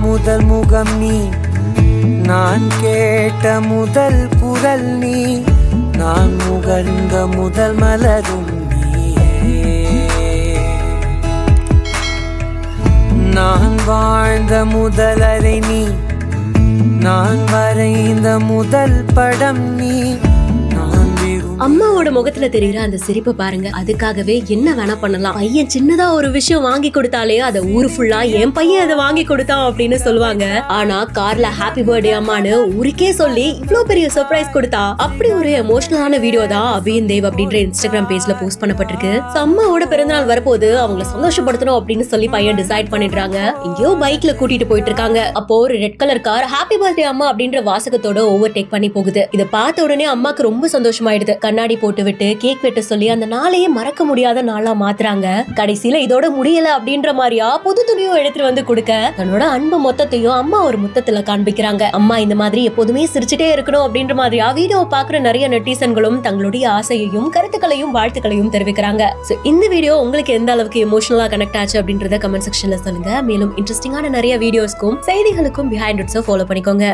முதல் முகம் நீ, நான் கேட்ட முதல் குரல் நீ, நான் முகர்ந்த முதல் மலரும் நீயே. நான் வாழ்ந்த முதல் அறை நீ, நான் வரைந்த முதல் படம் நீ. அம்மாவோட முகத்துல தெரியுற அந்த சிரிப்பை பாருங்க. அதுக்காகவே என்ன வேணா பண்ணலாம். பையன் சின்னதா ஒரு விஷயம் வாங்கி கொடுத்தாலே அதை ஊரு ஃபுல்லா என் பையன் அதை வாங்கி கொடுத்தான் அப்படின்னு சொல்லுவாங்க. ஆனா கார்ல ஹாப்பி பர்த்டே அம்மான்னு ஊருக்கே சொல்லி இவ்வளவு பெரிய சர்ப்ரைஸ் கொடுத்தா. அப்படி ஒரு எமோஷனலான வீடியோ தான் அபியன் தேவ் அப்படின்ற இன்ஸ்டாகிராம் பேஜ்ல போஸ்ட் பண்ணப்பட்டிருக்கு. அம்மாவோட பிறந்தநாள் வரப்போது அவங்களை சந்தோஷப்படுத்தணும் அப்படின்னு சொல்லி பையன் டிசைட் பண்ணிடுறாங்க. எங்கேயோ பைக்ல கூட்டிட்டு போயிட்டு இருக்காங்க. அப்போ ஒரு red colour car happy birthday அம்மா அப்படின்ற வாசகத்தோட ஓவர் டேக் பண்ணி போகுது. இதை பார்த்த உடனே அம்மாக்கு ரொம்ப சந்தோஷமாயிடுது. கண்ணாடி போட்டு விட்டு கேக் வெட்ட சொல்லி அந்த நாளையே மறக்க முடியாத நாளா மாத்துறாங்க. கடைசியில இதோட முடியல அப்படின்ற மாதிரியா புது துணியும் எடுத்துட்டு வந்து கொடுக்க தன்னோட அன்பு மொத்தத்தையும் அம்மா ஒரு முத்தத்துல காண்பிக்கிறாங்க. அம்மா இந்த மாதிரி எப்போதுமே சிரிச்சுட்டே இருக்கணும் அப்படின்ற மாதிரியா வீடியோ பாக்குற நிறைய நெட்டிசன்களும் தங்களுடைய ஆசையையும் கருத்துக்களையும் வாழ்த்துக்களையும் தெரிவிக்கிறாங்க. இந்த வீடியோ உங்களுக்கு எந்த அளவுக்கு எமோஷனலா கனெக்ட் ஆச்சு அப்படின்றத கமெண்ட் செக்ஷன்ல சொல்லுங்க. மேலும் இன்ட்ரெஸ்டிங்கான நிறைய வீடியோஸ்க்கும் செய்திகளுக்கும் பிஹைண்ட் இட்ஸை ஃபாலோ பண்ணிக்கோங்க.